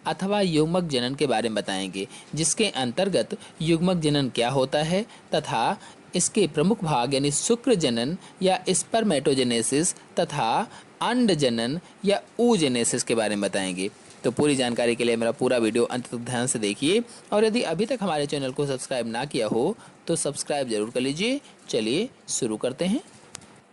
अथवा युग्मक जनन के बारे में बताएंगे, जिसके अंतर्गत युग्मक जनन क्या होता है तथा इसके प्रमुख भाग यानी शुक्र जनन या स्पर्मेटोजेनेसिस तथा अंड जनन या oogenesis के बारे में बताएंगे। तो पूरी जानकारी के लिए मेरा पूरा वीडियो अंत तक ध्यान से देखिए, और यदि अभी तक हमारे चैनल को सब्सक्राइब ना किया हो तो सब्सक्राइब जरूर कर लीजिए। चलिए शुरू करते हैं।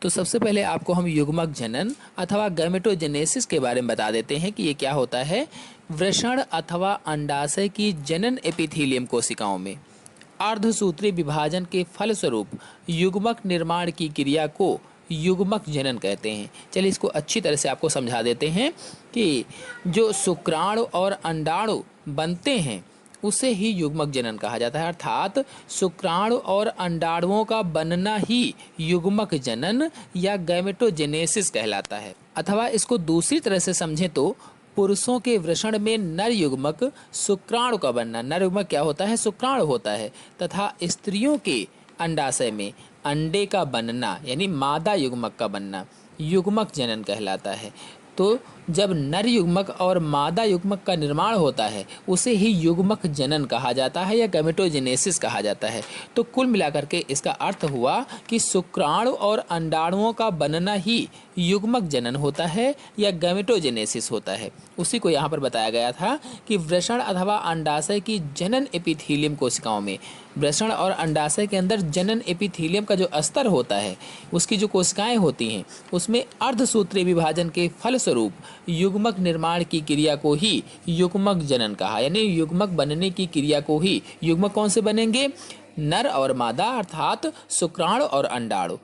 तो सबसे पहले आपको हम युग्मक जनन अथवा गैमेटोजेनेसिस के बारे में बता देते हैं कि ये क्या होता है। वृषण अथवा अंडाशय की जनन एपिथीलियम कोशिकाओं में अर्धसूत्री विभाजन के फलस्वरूप युग्मक निर्माण की क्रिया को युग्मक जनन कहते हैं। चलिए इसको अच्छी तरह से आपको समझा देते हैं कि जो शुक्राणु और अंडाणु बनते हैं उसे ही युग्मक जनन कहा जाता है, अर्थात शुक्राणु और अंडाणुओं का बनना ही युग्मक जनन या गैमेटोजेनेसिस कहलाता है। अथवा इसको दूसरी तरह से समझें तो पुरुषों के वृषण में नर युग्मक शुक्राणु का बनना, नर युग्मक क्या होता है, शुक्राणु होता है, तथा स्त्रियों के अंडाशय में अंडे का बनना यानी मादा युग्मक का बनना युग्मक जनन कहलाता है। तो जब नर युग्मक और मादा युग्मक का निर्माण होता है उसे ही युग्मक जनन कहा जाता है या गैमेटोजेनेसिस कहा जाता है। तो कुल मिलाकर के इसका अर्थ हुआ कि शुक्राणु और अंडाणुओं का बनना ही युग्मक जनन होता है या गैमेटोजेनेसिस होता है। उसी को यहाँ पर बताया गया था कि वृषण अथवा अंडाशय की जनन एपिथीलियम कोशिकाओं में, वृषण और अंडाशय के अंदर जनन एपिथीलियम का जो स्तर होता है उसकी जो कोशिकाएं होती हैं उसमें अर्धसूत्री विभाजन के फलस्वरूप युग्मक निर्माण की क्रिया को ही युग्मक जनन कहा, यानी युग्मक बनने की क्रिया को ही, युग्मक कौन से बनेंगे, नर और मादा अर्थात शुक्राणु और अंडाणु।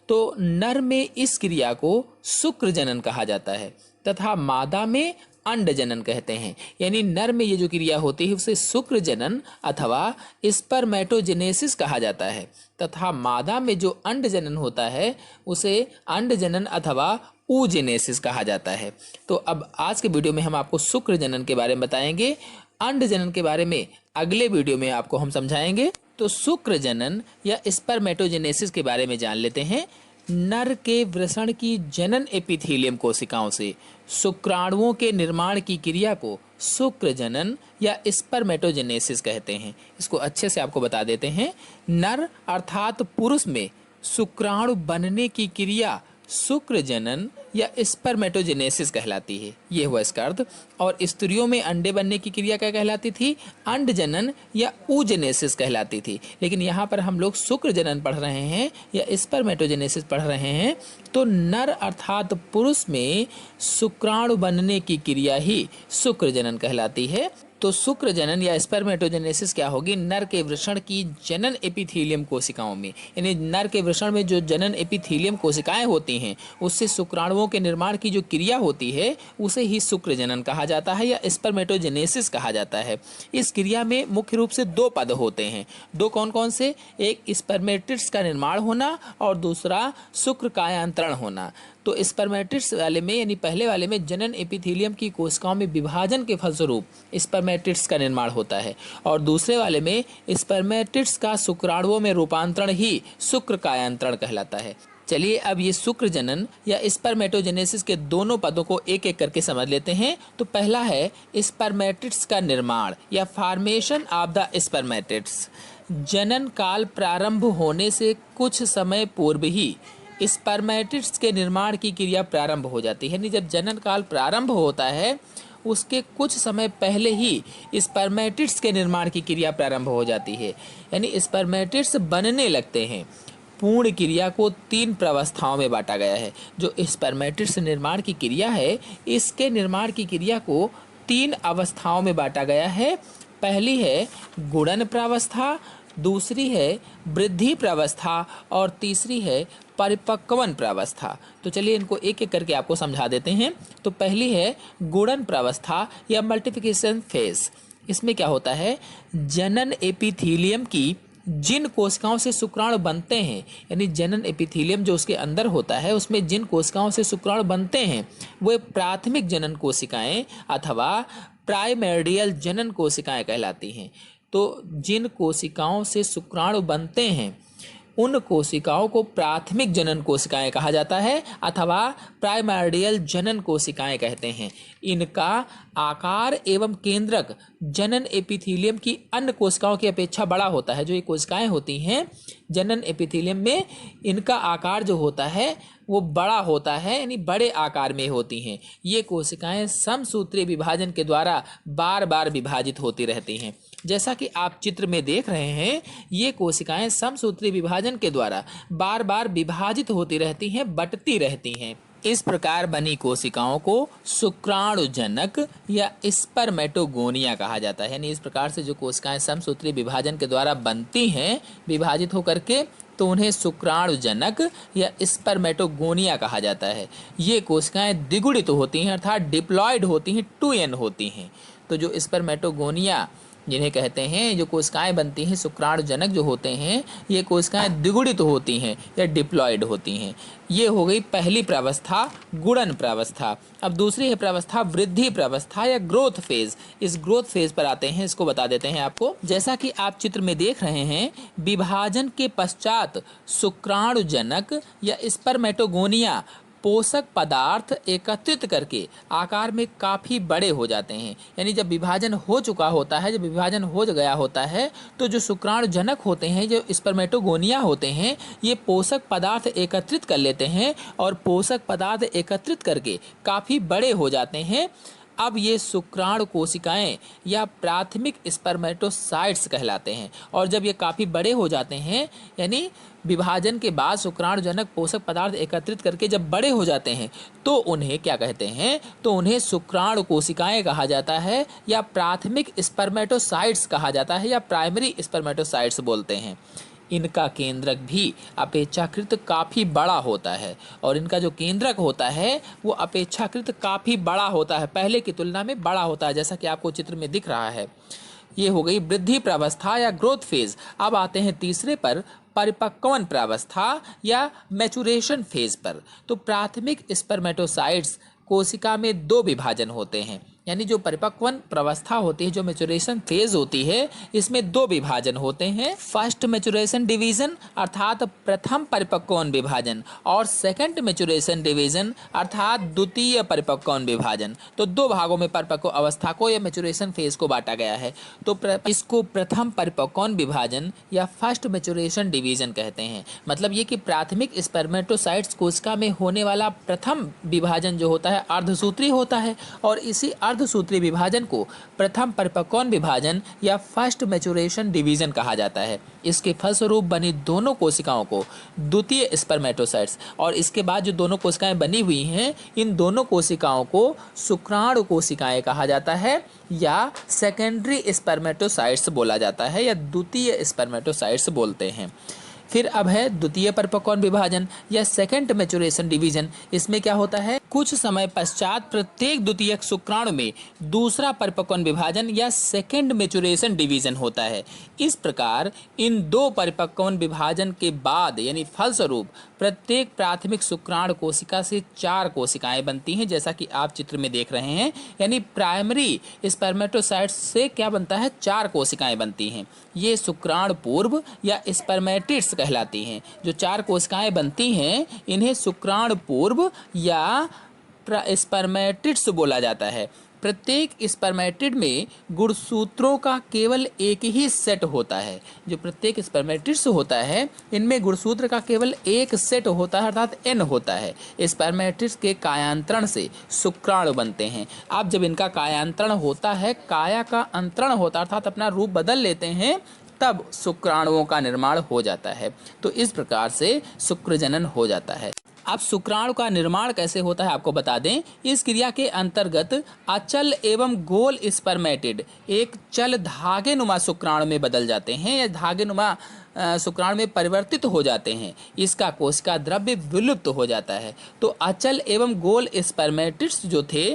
तो नर में इस क्रिया को शुक्र जनन कहा जाता है तथा मादा में अंड जनन कहते हैं। यानी नर में ये जो क्रिया होती है उसे शुक्र जनन अथवा स्पर्मेटोजेनेसिस कहा जाता है तथा मादा में जो अंड जनन होता है उसे अंड जनन अथवा oogenesis कहा जाता है। तो अब आज के वीडियो में हम आपको शुक्र जनन के बारे में बताएंगे, अंड जनन के बारे में अगले वीडियो में आपको हम समझाएंगे। तो शुक्र जनन या स्पर्मेटोजेनेसिस के बारे में जान लेते हैं। नर के वृषण की जनन एपिथीलियम कोशिकाओं से शुक्राणुओं के निर्माण की क्रिया को शुक्र जनन या स्पर्मेटोजेनेसिस कहते हैं। इसको अच्छे से आपको बता देते हैं। नर अर्थात पुरुष में शुक्राणु बनने की क्रिया शुक्र जनन या स्पर्मेटोजेनेसिस कहलाती है, ये हुआ इसका अर्थ। और स्त्रियों में अंडे बनने की क्रिया क्या कहलाती थी, अंड जनन या oogenesis कहलाती थी। लेकिन यहाँ पर हम लोग शुक्र जनन पढ़ रहे हैं या स्पर्मेटोजेनेसिस पढ़ रहे हैं। तो नर अर्थात पुरुष में शुक्राणु बनने की क्रिया ही शुक्र जनन कहलाती है। तो शुक्र जनन या स्पर्मेटोजेनेसिस क्या होगी, नर के वृषण की जनन एपिथीलियम कोशिकाओं में, यानी नर के वृषण में जो जनन एपिथीलियम कोशिकाएं होती हैं उससे शुक्राणुओं के निर्माण की जो क्रिया होती है उसे ही शुक्र जनन कहा जाता है या स्पर्मेटोजेनेसिस कहा जाता है। इस क्रिया में मुख्य रूप से दो पद होते हैं। दो कौन कौन से, एक स्पर्मेटिड्स का निर्माण होना और दूसरा शुक्र कायांतरण होना। तो स्पर्मेटिड्स वाले में यानी पहले वाले में जनन एपिथीलियम की कोशिकाओं में विभाजन के फलस्वरूप स्पर्मेटिड्स का निर्माण होता है और दूसरे वाले में स्पर्मेटिड्स का शुक्राणुओं में रूपांतरण ही शुक्र कायांतरण कहलाता है। चलिए अब ये शुक्र जनन या स्पर्मेटोजेनेसिस के दोनों पदों को एक एक करके समझ लेते हैं। तो पहला है स्पर्मेटिड्स का निर्माण या फॉर्मेशन ऑफ द स्पर्मेटिड्स। जनन काल प्रारंभ होने से कुछ समय पूर्व ही स्पर्मेटिड्स के निर्माण की क्रिया प्रारंभ हो जाती है। यानी जब जनन काल प्रारंभ होता है उसके कुछ समय पहले ही स्पर्मेटिड्स के निर्माण की क्रिया प्रारंभ हो जाती है, यानी स्पर्मेटिड्स बनने लगते हैं। पूर्ण क्रिया को 3 प्रावस्थाओं में बांटा गया है। जो स्पर्मेटिड्स निर्माण की क्रिया है इसके निर्माण की क्रिया को 3 अवस्थाओं में बांटा गया है। पहली है गुणन प्रावस्था, दूसरी है वृद्धि प्रावस्था और तीसरी है परिपक्वन प्रावस्था। तो चलिए इनको एक एक करके आपको समझा देते हैं। तो पहली है गुणन प्रावस्था या मल्टीप्लिकेशन फेज। इसमें क्या होता है, जनन एपिथीलियम की जिन कोशिकाओं से शुक्राणु बनते हैं, यानी जनन एपिथीलियम जो उसके अंदर होता है उसमें जिन कोशिकाओं से शुक्राणु बनते हैं वे प्राथमिक जनन कोशिकाएं अथवा प्राइमर्डियल जनन कोशिकाएं कहलाती हैं। तो जिन कोशिकाओं से शुक्राणु बनते हैं उन कोशिकाओं को प्राथमिक जनन कोशिकाएं कहा जाता है अथवा प्राइमर्डियल जनन कोशिकाएं कहते हैं। इनका आकार एवं केंद्रक जनन एपिथेलियम की अन्य कोशिकाओं की अपेक्षा बड़ा होता है। जो ये कोशिकाएं होती हैं जनन एपिथेलियम में, इनका आकार जो होता है वो बड़ा होता है, यानी बड़े आकार में होती हैं। ये कोशिकाएं समसूत्रीय विभाजन के द्वारा बार बार विभाजित होती रहती हैं। जैसा कि आप चित्र में देख रहे हैं, ये कोशिकाएं समसूत्रीय विभाजन के द्वारा बार बार विभाजित होती रहती हैं, बंटती रहती हैं। इस प्रकार बनी कोशिकाओं को शुक्राणुजनक या स्पर्मेटोगोनिया कहा जाता है। यानी इस प्रकार से जो कोशिकाएं समसूत्रीय विभाजन के द्वारा बनती हैं विभाजित होकर के, तो उन्हें शुक्राणुजनक या स्पर्मेटोगोनिया कहा जाता है। ये कोशिकाएं द्विगुणित होती हैं अर्थात डिप्लॉयड होती हैं, 2n होती हैं। तो जो स्पर्मेटोगोनिया जिन्हें कहते हैं, जो कोशिकाएं बनती हैं शुक्राणुजनक जो होते हैं, ये कोशिकाएं द्विगुणित होती हैं या डिप्लॉयड होती हैं। ये हो गई पहली प्रावस्था, गुणन प्रावस्था। अब दूसरी है प्रावस्था वृद्धि प्रावस्था या ग्रोथ फेज। इस ग्रोथ फेज पर आते हैं, इसको बता देते हैं आपको। जैसा कि आप चित्र में देख रहे हैं, विभाजन के पश्चात शुक्राणुजनक या स्पर्मेटोगोनिया पोषक पदार्थ एकत्रित करके आकार में काफ़ी बड़े हो जाते हैं। यानी जब विभाजन हो चुका होता है, जब विभाजन हो गया होता है, तो जो शुक्राणुजनक होते हैं, जो स्पर्मेटोगोनिया होते हैं, ये पोषक पदार्थ एकत्रित कर लेते हैं और पोषक पदार्थ एकत्रित करके काफ़ी बड़े हो जाते हैं। अब ये शुक्राणु कोशिकाएं या प्राथमिक स्पर्मेटोसाइट्स कहलाते हैं। और जब ये काफ़ी बड़े हो जाते हैं, यानी विभाजन के बाद शुक्राणुजनक पोषक पदार्थ एकत्रित करके जब बड़े हो जाते हैं, तो उन्हें क्या कहते हैं, तो उन्हें शुक्राणु कोशिकाएं कहा जाता है या प्राथमिक स्पर्मेटोसाइट्स कहा जाता है या प्राइमरी स्पर्मेटोसाइट्स बोलते हैं। इनका केंद्रक भी अपेक्षाकृत काफ़ी बड़ा होता है और इनका जो केंद्रक होता है वो अपेक्षाकृत काफ़ी बड़ा होता है, पहले की तुलना में बड़ा होता है, जैसा कि आपको चित्र में दिख रहा है। ये हो गई वृद्धि प्रावस्था या ग्रोथ फेज। अब आते हैं तीसरे पर, परिपक्वन प्रावस्था या मैचुरेशन फेज पर। तो प्राथमिक स्पर्मेटोसाइट्स कोशिका में दो विभाजन होते हैं। यानी जो परिपक्वन प्रावस्था होती है, जो मैचुरेशन फेज होती है, इसमें दो विभाजन होते हैं। फर्स्ट मैचुरेशन डिवीजन अर्थात प्रथम परिपक्वन विभाजन और सेकंड मैचुरेशन डिवीजन अर्थात द्वितीय परिपक्वन विभाजन। तो दो भागों में परिपक्व अवस्था को या मैचुरेशन फेज को बांटा गया है। तो इसको प्रथम परिपक्वन विभाजन या फर्स्ट मैचुरेशन डिवीजन कहते हैं। मतलब ये कि प्राथमिक स्पर्मेटोसाइट्स कोशिका में होने वाला प्रथम विभाजन जो होता है अर्धसूत्री होता है और इसी अर्धसूत्री विभाजन को प्रथम परिपक्वन विभाजन या फर्स्ट मैचुरेशन डिवीजन कहा जाता है। इसके फलस्वरूप बनी दोनों कोशिकाओं को द्वितीय स्पर्मेटोसाइट्स, और इसके बाद जो दोनों कोशिकाएं बनी हुई हैं, इन दोनों कोशिकाओं को शुक्राणु कोशिकाएं कहा जाता है या सेकेंडरी स्पर्मेटोसाइट्स बोला जाता है या द्वितीय स्पर्मेटोसाइट्स बोलते हैं। फिर अब है द्वितीय परिपक्वन विभाजन या सेकंड मैचुरेशन डिवीजन। इसमें क्या होता है, कुछ समय पश्चात प्रत्येक द्वितीयक शुक्राणु में दूसरा परिपक्वन विभाजन या सेकंड मैचुरेशन डिवीजन होता है। इस प्रकार इन दो परिपक्वन विभाजन के बाद यानी फलस्वरूप प्रत्येक प्राथमिक शुक्राणु कोशिका से 4 कोशिकाएं बनती हैं, जैसा कि आप चित्र में देख रहे हैं। यानी प्राइमरी स्पर्मेटोसाइट्स से क्या बनता है, 4 कोशिकाएं बनती हैं। ये शुक्राणु पूर्व या स्पर्मेटिड्स कहलाती हैं। जो 4 कोशिकाएं बनती हैं, इन्हें शुक्राणु पूर्व या स्पर्मेटिड्स बोला जाता है। प्रत्येक स्पर्मेटिड में गुणसूत्रों का केवल एक ही सेट होता है। जो प्रत्येक स्पर्मेटिड्स होता है, इनमें गुणसूत्र का केवल एक सेट होता है अर्थात n होता है। स्पर्मेटिड्स के कायांतरण से शुक्राणु बनते हैं। अब जब इनका कायांतरण होता है, काया का अंतरण होता है अर्थात अपना रूप बदल लेते हैं, तब शुक्राणुओं का निर्माण हो जाता है। तो इस प्रकार से शुक्रजनन हो जाता है। अब शुक्राणु का निर्माण कैसे होता है आपको बता दें। इस क्रिया के अंतर्गत अचल एवं गोल स्पर्मेटिड एक चल धागेनुमा शुक्राणु में बदल जाते हैं या धागेनुमा शुक्राणु में परिवर्तित हो जाते हैं। इसका कोशिका द्रव्य विलुप्त हो जाता है। तो अचल एवं गोल स्पर्मेटिड्स जो थे,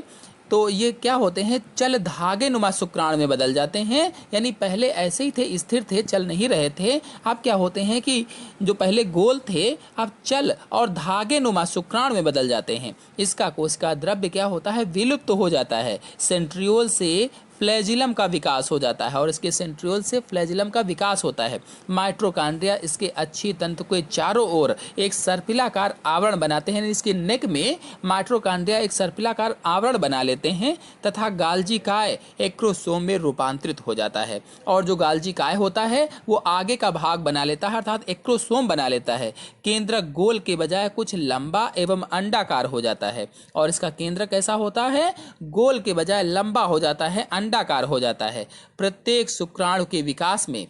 तो ये क्या होते हैं, चल धागेनुमा शुक्राणु में बदल जाते हैं। यानी पहले ऐसे ही थे, स्थिर थे, चल नहीं रहे थे। अब क्या होते हैं कि जो पहले गोल थे, अब चल और धागेनुमा शुक्राणु में बदल जाते हैं। इसका कोशिका द्रव्य क्या होता है, विलुप्त हो जाता है। सेंट्रियोल से फ्लैजिलम का विकास हो जाता है और इसके सेंट्रियोल से फ्लैजिलम का विकास होता है। माइटोकॉन्ड्रिया इसके अच्छी तंतु के चारों ओर एक सर्पिलाकार आवरण बनाते हैं। इसके नेक में माइटोकॉन्ड्रिया एक सर्पिलाकार आवरण बना लेते हैं तथा गाल्जी काय एक्रोसोम में रूपांतरित हो जाता है। और जो गाल्जी काय होता है वो आगे का भाग बना लेता है अर्थात एक्रोसोम बना लेता है। केंद्रक गोल के बजाय कुछ लंबा एवं अंडाकार हो जाता है और इसका केंद्र कैसा होता है, गोल के बजाय लंबा हो जाता है, अंडाकार हो जाता है। प्रत्येक शुक्राणु के विकास में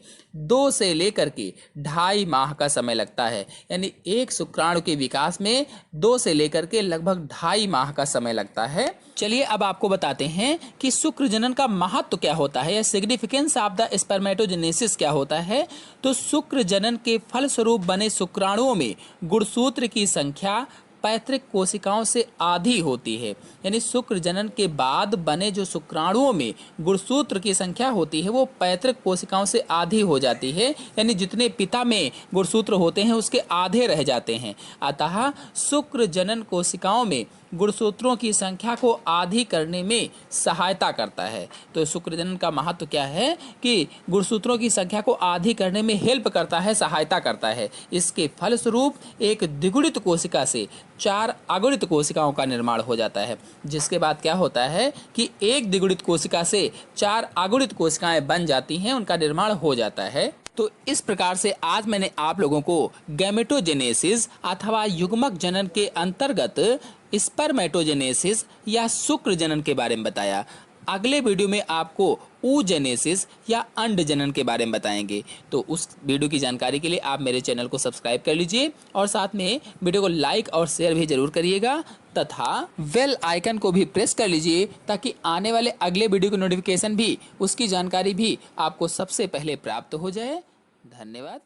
2 से लेकर के 2.5 माह का समय लगता है। यानी एक शुक्राणु के विकास में 2 से लेकर के लगभग 2.5 माह का समय लगता है। चलिए अब आपको बताते हैं कि शुक्र जनन का महत्व क्या होता है या सिग्निफिकेंस ऑफ द स्पर्मेटोजेनेसिस क्या होता है। तो शुक्र जनन के फलस्वरूप बने शुक्राणुओं में गुणसूत्र की संख्या पैतृक कोशिकाओं से आधी होती है। यानी शुक्र जनन के बाद बने जो शुक्राणुओं में गुणसूत्र की संख्या होती है वो पैतृक कोशिकाओं से आधी हो जाती है। यानी जितने पिता में गुणसूत्र होते हैं उसके आधे रह जाते हैं। अतः शुक्र जनन कोशिकाओं में गुणसूत्रों की संख्या को आधी करने में सहायता करता है। तो शुक्र जनन का महत्व क्या है कि गुणसूत्रों की संख्या को आधी करने में हेल्प करता है, सहायता करता है। इसके फलस्वरूप एक द्विगुणित कोशिका से 4 अगुणित कोशिकाओं का निर्माण हो जाता है, जिसके बाद क्या होता है कि एक द्विगुणित कोशिका से 4 अगुणित कोशिकाएं बन जाती हैं, उनका निर्माण हो जाता है। तो इस प्रकार से आज मैंने आप लोगों को गैमेटोजेनेसिस अथवा युग्मक जनन के अंतर्गत स्पर्मेटोजेनेसिस या शुक्र जनन के बारे में बताया। अगले वीडियो में आपको oogenesis या अंड जनन के बारे में बताएंगे। तो उस वीडियो की जानकारी के लिए आप मेरे चैनल को सब्सक्राइब कर लीजिए और साथ में वीडियो को लाइक और शेयर भी जरूर करिएगा तथा बेल आइकन को भी प्रेस कर लीजिए ताकि आने वाले अगले वीडियो की नोटिफिकेशन भी, उसकी जानकारी भी आपको सबसे पहले प्राप्त हो जाए। धन्यवाद।